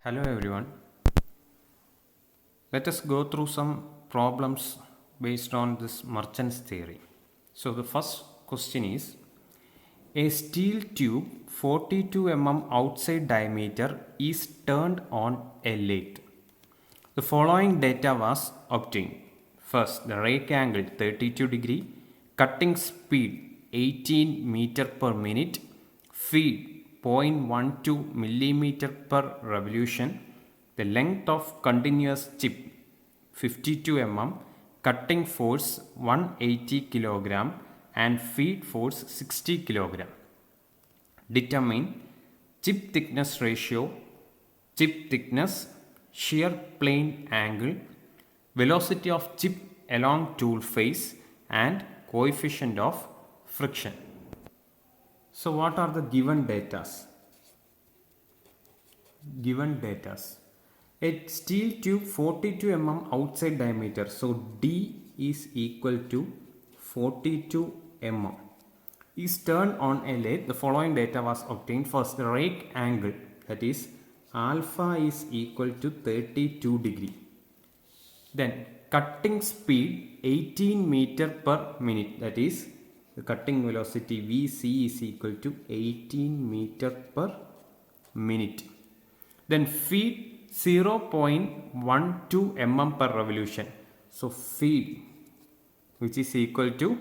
Hello everyone. Let us go through some problems based on this merchant's theory. So the first question is a steel tube 42 outside diameter is turned on a lathe. The following data was obtained. First, the rake angle 32 degree, cutting speed 18 meter per minute, feed 0.12 millimeter per revolution, the length of continuous chip 52 cutting force 180 kilogram and feed force 60 kilogram. Determine chip thickness ratio, chip thickness, shear plane angle, velocity of chip along tool face and coefficient of friction. So what are the given datas? Given datas. A steel tube 42 outside diameter. So D is equal to 42 is turned on a lathe. The following data was obtained. First, the rake angle, that is alpha is equal to 32 degree. Then cutting speed 18 meter per minute, that is the cutting velocity Vc is equal to 18 meter per minute. Then feed 0.12 per revolution. So feed, which is equal to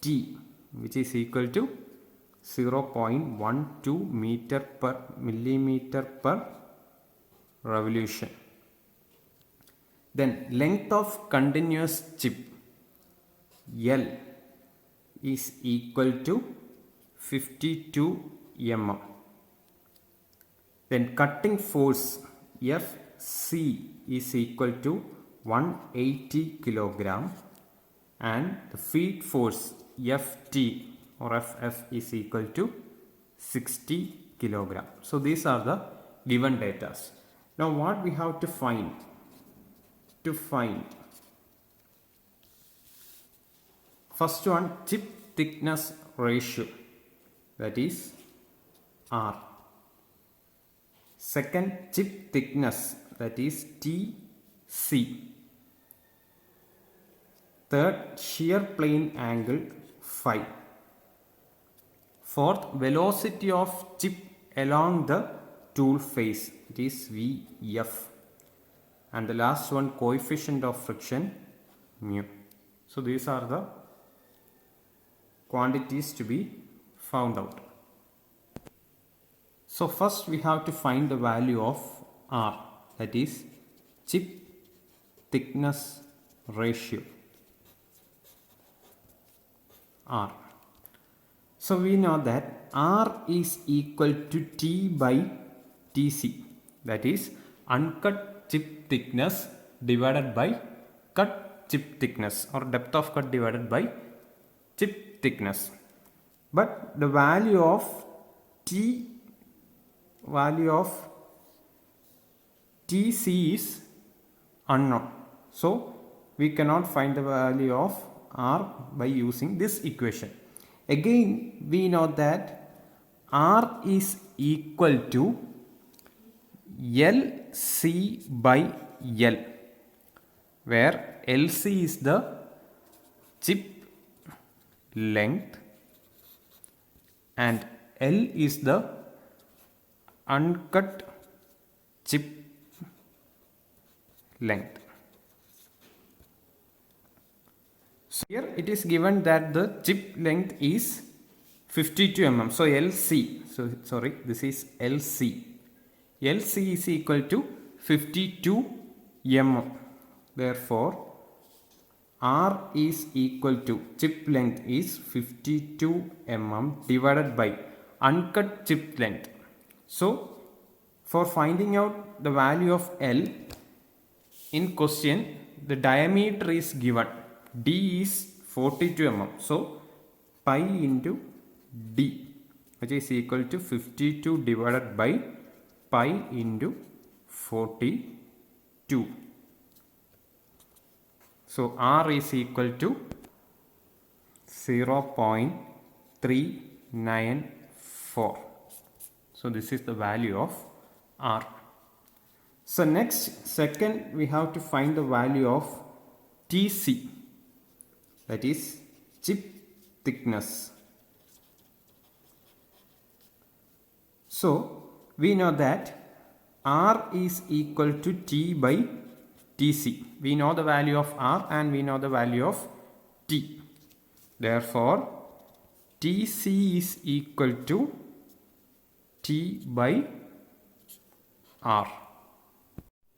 T, which is equal to 0.12 meter per millimeter per revolution. Then length of continuous chip L is equal to 52 Then cutting force Fc is equal to 180 kilogram and the feed force Ft or Ff is equal to 60 kilogram. So these are the given data. Now what we have to find? First one, chip thickness ratio, that is R. Second, chip thickness, that is Tc. Third, shear plane angle phi. Fourth, velocity of chip along the tool face, it is Vf. And the last one, coefficient of friction mu. So these are the quantities to be found out. So first we have to find the value of R, that is chip thickness ratio R. So we know that R is equal to T by Tc, that is uncut chip thickness divided by cut chip thickness or depth of cut divided by chip thickness. But the value of Tc is unknown. So we cannot find the value of R by using this equation. Again, we know that R is equal to LC by L, where LC is the chip length and L is the uncut chip length. So here it is given that the chip length is 52 So LC, this is LC. LC is equal to 52 Therefore, R is equal to chip length is 52 divided by uncut chip length. So, for finding out the value of L, in question the diameter is given. D is 42 So, pi into D, which is equal to 52 divided by pi into 42. So R is equal to 0.394. So this is the value of R. So next, second, we have to find the value of TC, that is chip thickness. So we know that R is equal to T by TC. We know the value of R and we know the value of T. Therefore, TC is equal to T by R.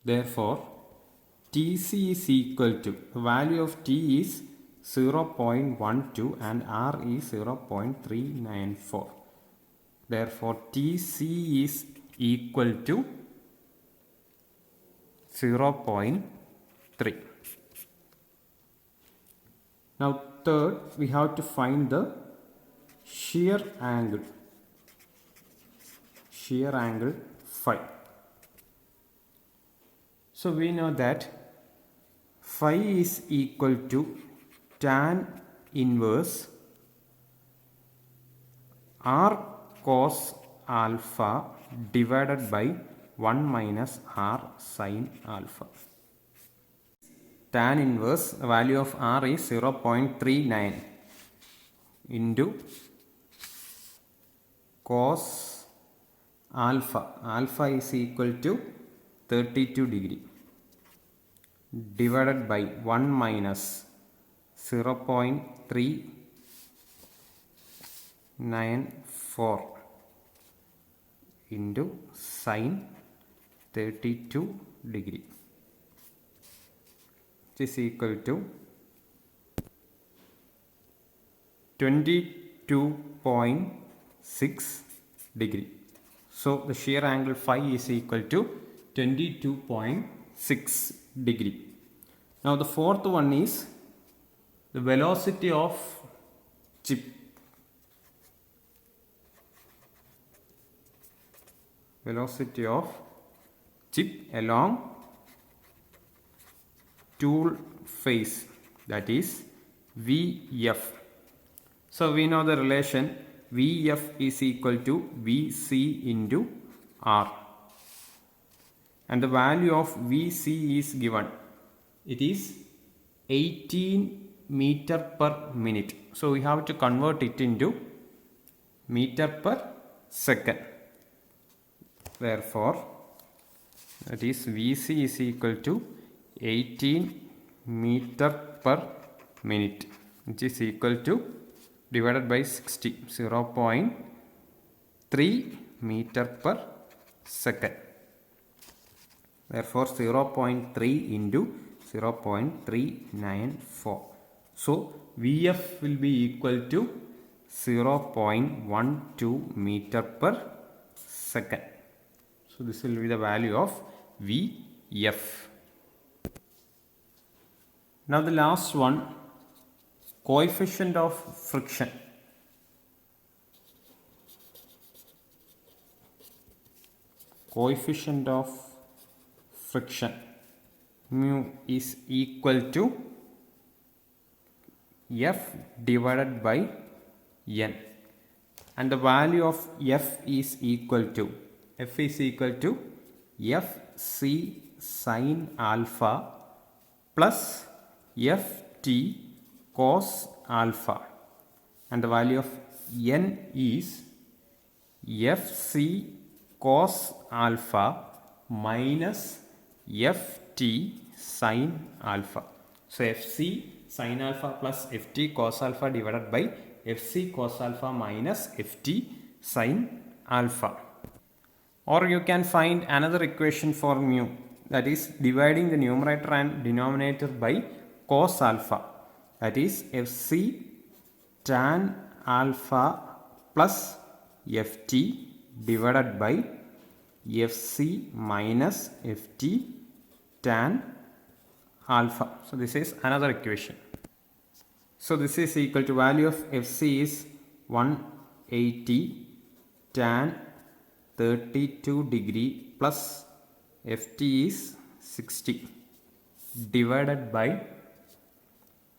Therefore, TC is equal to, the value of T is 0.12 and R is 0.394. Therefore, TC is equal to 0.3. Now, third, we have to find the shear angle phi. So we know that phi is equal to tan inverse R cos alpha divided by 1 minus R sin alpha. Tan inverse, the value of R is 0.39 into cos alpha is equal to 32 degree divided by 1 minus 0.394 into sin 32 degree, which is equal to 22.6 degree. So the shear angle phi is equal to 22.6 degree. Now the fourth one is the velocity of chip. Velocity of chip along tool face, that is VF. So we know the relation VF is equal to VC into R. And the value of VC is given. It is 18 meter per minute. So we have to convert it into meter per second. Therefore, that is VC is equal to 18 meter per minute, which is equal to divided by 60, 0.3 meter per second. Therefore, 0.3 into 0.394. So, VF will be equal to 0.12 meter per second. So, this will be the value of VF. Now, the last one, coefficient of friction. Coefficient of friction, mu is equal to F divided by N, and the value of F is equal to Fc sin alpha plus Ft cos alpha, and the value of N is Fc cos alpha minus Ft sin alpha. So Fc sin alpha plus Ft cos alpha divided by Fc cos alpha minus Ft sin alpha. Or you can find another equation for mu, that is dividing the numerator and denominator by cos alpha, that is Fc tan alpha plus Ft divided by Fc minus Ft tan alpha. So this is another equation. So this is equal to, value of Fc is 180 tan 32 degree plus Ft is 60 divided by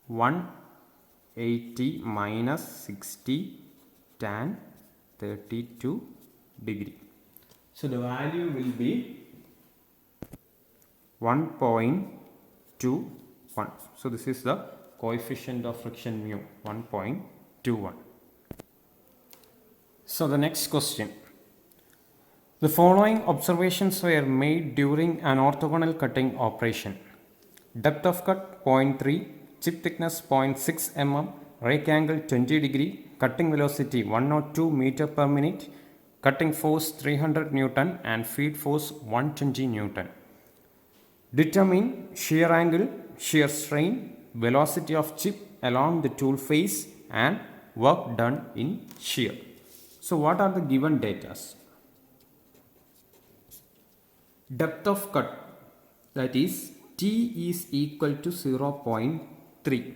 180 minus 60 tan 32 degree. So the value will be 1.21. So this is the coefficient of friction mu, 1.21. So the next question. The following observations were made during an orthogonal cutting operation. Depth of cut 0.3, chip thickness 0.6 mm, rake angle 20 degree, cutting velocity 102 meter per minute, cutting force 300 Newton and feed force 120 Newton. Determine shear angle, shear strain, velocity of chip along the tool face and work done in shear. So what are the given data? Depth of cut, that is T is equal to 0.3.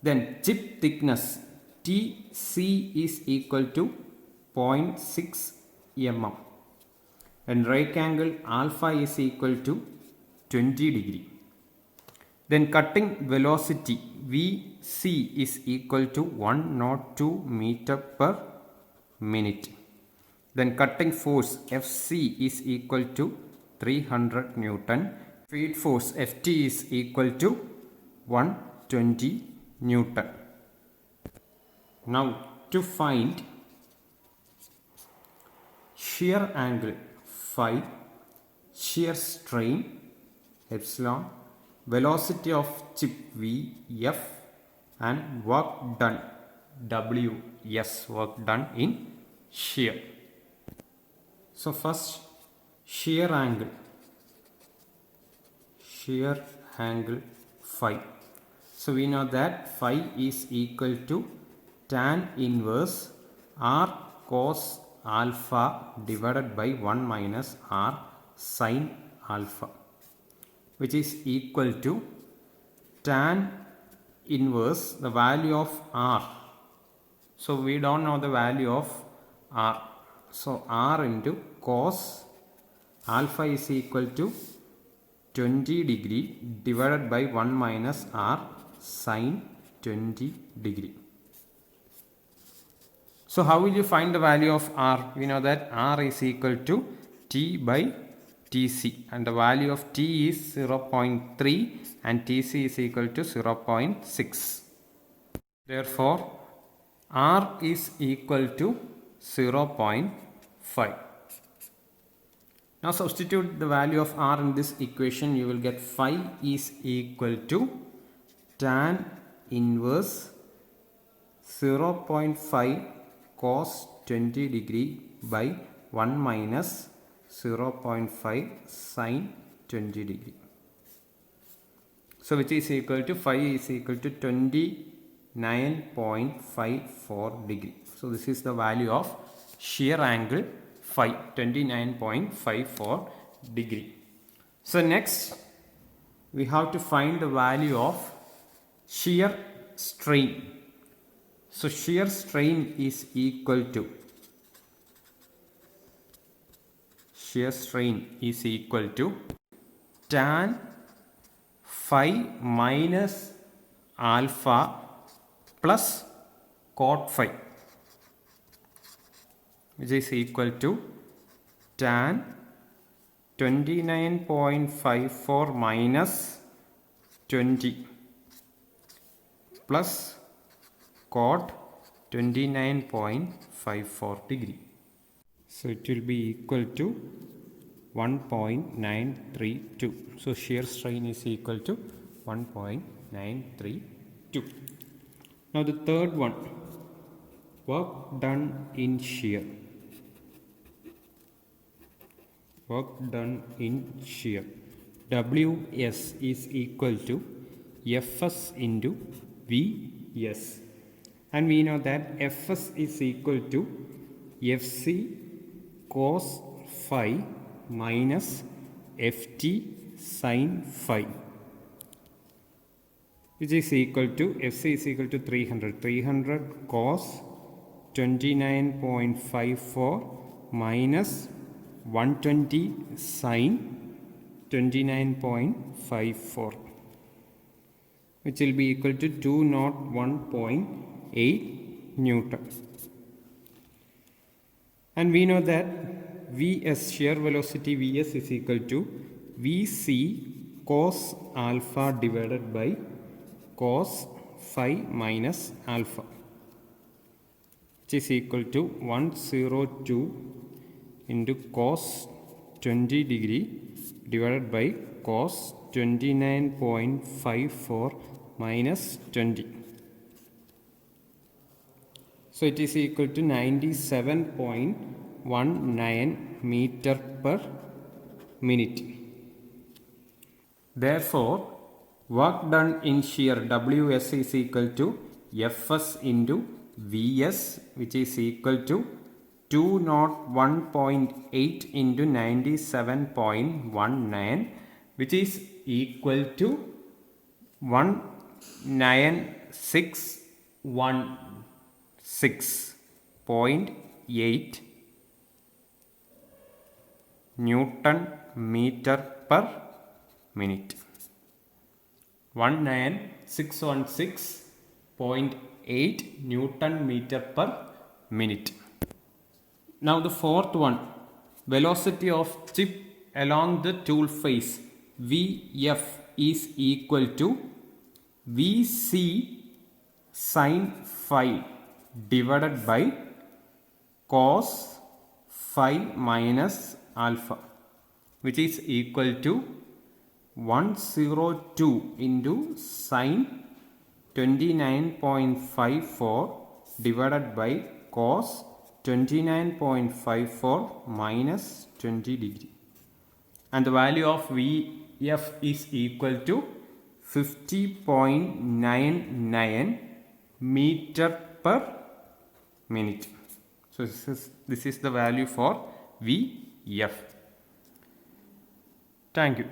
Then chip thickness TC is equal to 0.6 mm. And rake angle alpha is equal to 20 degree. Then cutting velocity VC is equal to 102 meter per minute. Then cutting force FC is equal to 300 Newton. Feed force Ft is equal to 120 Newton. Now to find shear angle phi, shear strain epsilon, velocity of chip Vf and work done Ws, work done in shear. So first shear angle phi. So we know that phi is equal to tan inverse r cos alpha divided by 1 minus r sin alpha, which is equal to tan inverse the value of r. So we don't know the value of r. So r into cos alpha is equal to 20 degree divided by 1 minus r sin 20 degree. So how will you find the value of r? We know that r is equal to T by Tc and the value of T is 0.3 and Tc is equal to 0.6. Therefore, r is equal to 0.5. Now substitute the value of r in this equation. You will get phi is equal to tan inverse 0.5 cos 20 degree by 1 minus 0.5 sin 20 degree. So which is equal to phi is equal to 29.54 degree. So this is the value of shear angle phi, 29.54 degree. So next we have to find the value of shear strain. So shear strain is equal to tan phi minus alpha plus cot phi, which is equal to tan 29.54 minus 20 plus cot 29.54 degree. So it will be equal to 1.932. So shear strain is equal to 1.932. Now the third one, work done in shear. Ws is equal to Fs into Vs. And we know that Fs is equal to Fc cos phi minus Ft sin phi, which is equal to Fc is equal to 300 cos 29.54 minus 120 sin 29.54, which will be equal to 201.8 Newton. And we know that Vs, shear velocity Vs is equal to Vc cos alpha divided by cos phi minus alpha, which is equal to 102 into cos 20 degree divided by cos 29.54 minus 20. So it is equal to 97.19 meter per minute. Therefore, work done in shear Ws is equal to Fs into Vs, which is equal to 201.8 into 97.19, which is equal to 19616.8 Newton meter per minute. 19616.8 Newton meter per minute. Now the fourth one, velocity of chip along the tool face Vf is equal to Vc sin phi divided by cos phi minus alpha, which is equal to 102 into sin 29.54 divided by cos 29.54 minus 20 degree, and the value of Vf is equal to 50.99 meter per minute. So this is the value for Vf. Thank you.